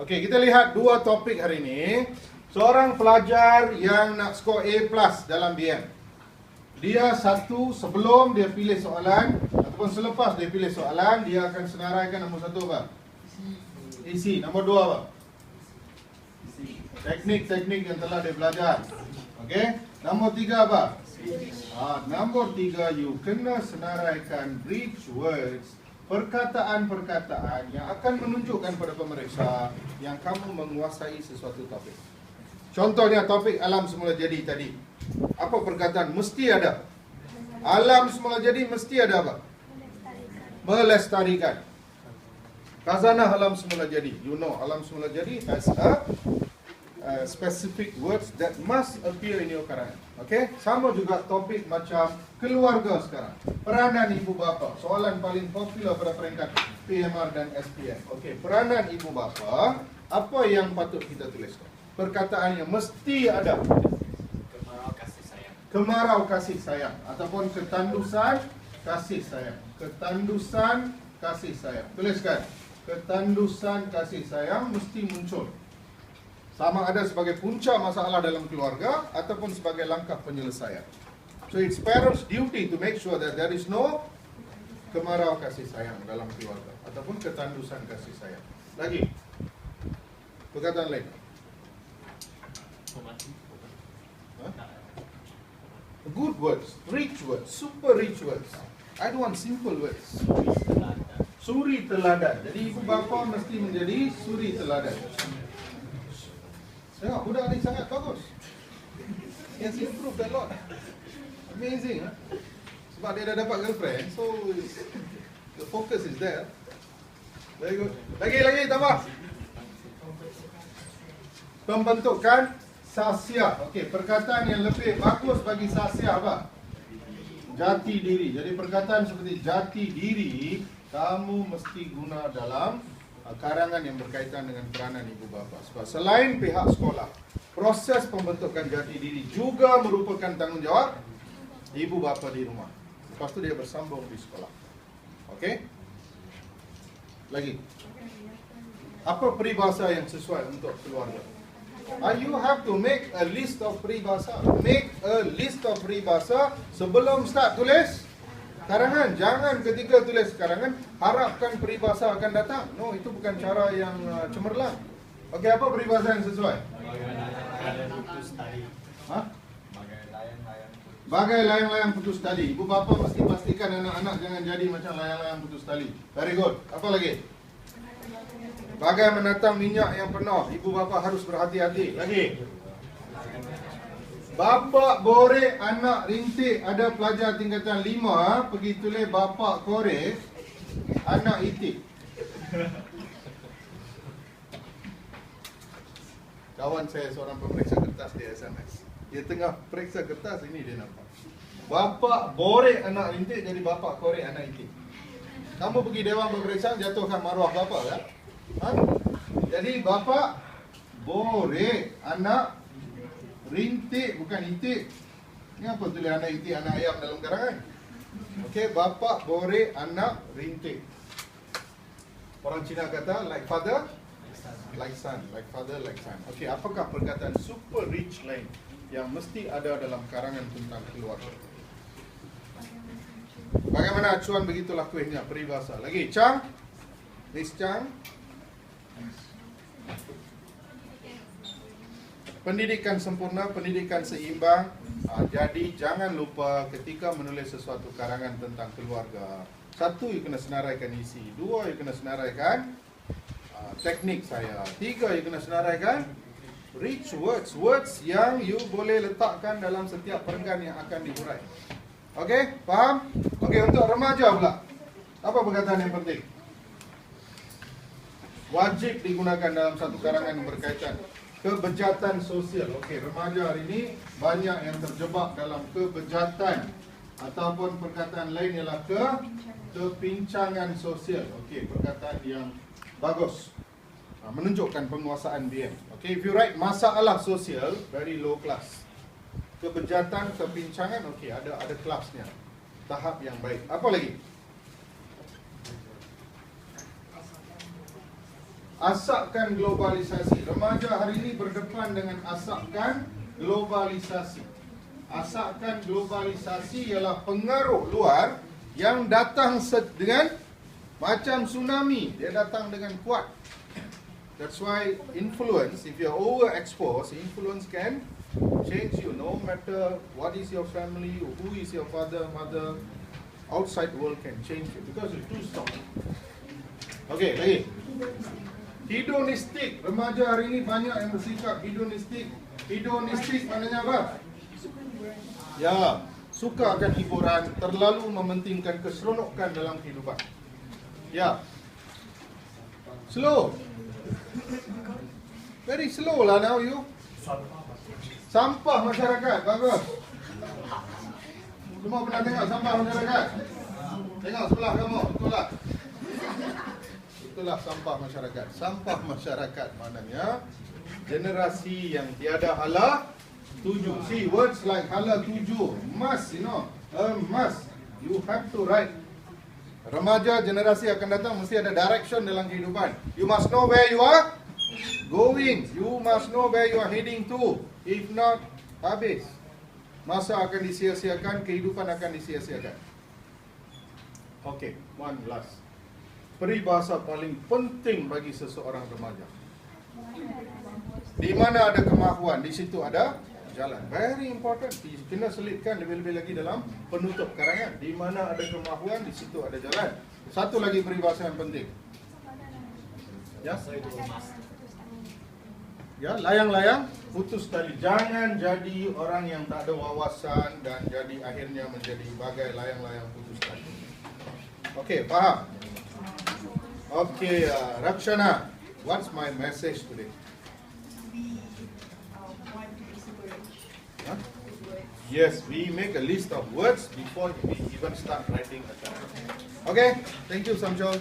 Okey, kita lihat dua topik hari ini. Seorang pelajar yang nak skor A+ dalam BM. Dia sebelum dia pilih soalan ataupun selepas dia pilih soalan, dia akan senaraikan nombor 1 apa? Isi. Nombor 2 apa? Teknik-teknik yang telah dia belajar. Okey. Nombor 3 apa? Nombor 3, you kena senaraikan bridge words, perkataan-perkataan yang akan menunjukkan pada pemeriksa yang kamu menguasai sesuatu topik. Contohnya topik alam semula jadi tadi. Apa perkataan? Mesti ada. Alam semula jadi mesti ada apa? Melestarikan. Khazanah alam semula jadi. You know, alam semula jadi has a specific words that must appear in your karangan. Okay? Sama juga topik macam keluarga sekarang. Peranan ibu bapa. Soalan paling popular pada peringkat PMR dan SPM. Okay, peranan ibu bapa. Apa yang patut kita tuliskan? Perkataan yang mesti ada. Kemarau kasih sayang. Kemarau kasih sayang. Ataupun ketandusan kasih sayang. Ketandusan kasih sayang. Tuliskan. Ketandusan kasih sayang mesti muncul. Sama ada sebagai punca masalah dalam keluarga ataupun sebagai langkah penyelesaian. So it's parents' duty to make sure that there is no kemarau kasih sayang dalam keluarga ataupun ketandusan kasih sayang. Lagi. Perkataan lain. Good words, rich words, super rich words. I don't want simple words. Suri teladan. Jadi ibu bapa mesti menjadi suri teladan. Tengok, budak ni sangat bagus. He has improved a lot. Amazing. Sebab dia dah dapat girlfriend, so the focus is there. Very good. Lagi, tambah. Pembentukan sasya. Okey, perkataan yang lebih bagus bagi sasya apa? Jati diri. Jadi perkataan seperti jati diri, kamu mesti guna dalam karangan yang berkaitan dengan peranan ibu bapa. Sebab selain pihak sekolah, proses pembentukan jati diri juga merupakan tanggungjawab ibu bapa di rumah. Lepas tu dia bersambung di sekolah. Okey? Lagi. Apa peribahasa yang sesuai untuk keluarga? You have to make a list of peribahasa. Make a list of peribahasa sebelum start tulis karangan. Jangan ketika tulis karangan harapkan peribahasa akan datang. No, itu bukan cara yang cemerlang. Okey, apa peribahasa yang sesuai? Bagai layang-layang putus tali. Ibu bapa mesti pastikan anak-anak jangan jadi macam layang-layang putus tali. Very good. Apa lagi? Bagai menatang minyak yang penuh. Ibu bapa harus berhati-hati. Lagi. Bapa bore anak rintik. Ada pelajar tingkatan 5 pergi tulis bapa kore anak itik. Kawan saya seorang pemeriksa kertas di SMS. Dia tengah periksa kertas, ini dia nampak. Bapa bore anak rintik jadi bapa kore anak itik. Kamu pergi dewan pemeriksaan jatuhkan maruah bapa kan? Jadi bapa bore anak rintik, bukan itik. Ini apa tulis anak itik, anak ayam dalam karangan? Okey, bapa bore anak rintik. Orang Cina kata like father, like son, like father, like son. Okey, apakah perkataan super rich lain yang mesti ada dalam karangan tentang keluarga? Bagaimana acuan begitulah kuihnya peribahasa. Lagi, Chang, Miss Chang. Pendidikan sempurna, pendidikan seimbang. Jadi jangan lupa ketika menulis sesuatu karangan tentang keluarga, 1, you kena senaraikan isi. 2, you kena senaraikan teknik saya. 3, you kena senaraikan rich words. Words yang you boleh letakkan dalam setiap perenggan yang akan dihurai. Okey, faham? Okey, untuk remaja pula, apa perkataan yang penting? Wajib digunakan dalam satu karangan yang berkaitan kebejatan sosial. Okey, remaja hari ini banyak yang terjebak dalam kebejatan ataupun perkataan lain ialah kepincangan sosial. Okey, perkataan yang bagus. Menunjukkan penguasaan BM. Okey, if you write masalah sosial, very low class. Kebejatan, kepincangan, okey, ada kelasnya. Tahap yang baik. Apa lagi? Asapkan globalisasi. Remaja hari ini berdepan dengan asapkan globalisasi. Asapkan globalisasi ialah pengaruh luar yang datang dengan macam tsunami. Dia datang dengan kuat. That's why influence, if you're overexposed, influence can change you. No matter what is your family, who is your father, mother, outside world can change you because you're too strong. Okay, lagi. Hedonistik. Remaja hari ini banyak yang bersikap hedonistik. Hedonistik maknanya apa? Ya, suka akan hiburan, terlalu mementingkan keseronokan dalam kehidupan. Ya. Slow. Very slow lah now you. Sampah masyarakat. Bagus. Semua pernah tengok sampah masyarakat? Tengok sebelah kamu. Itulah. Itulah sampah masyarakat. Sampah masyarakat maknanya generasi yang tiada hala tuju. See words like hala tuju. Must, you know. Must. You have to write. Remaja generasi akan datang mesti ada direction dalam kehidupan. You must know where you are going. You must know where you are heading to. If not, habis. Masa akan disia-siakan, kehidupan akan disia-siakan. Okay, one last. Peribahasa paling penting bagi seseorang remaja. Di mana ada kemahuan, di situ ada jalan. Very important. Kena selitkan lebih-lebih lagi dalam penutup karangan. Di mana ada kemahuan, di situ ada jalan. Satu lagi peribahasa yang penting. Ya, ya, layang-layang putus tali. Jangan jadi orang yang tak ada wawasan dan jadi akhirnya menjadi bagai layang-layang putus tali. Okey, faham? Okey, Rakshana, what's my message today? Huh? Yes, we make a list of words before we even start writing a chapter. Okay, thank you, Samshol.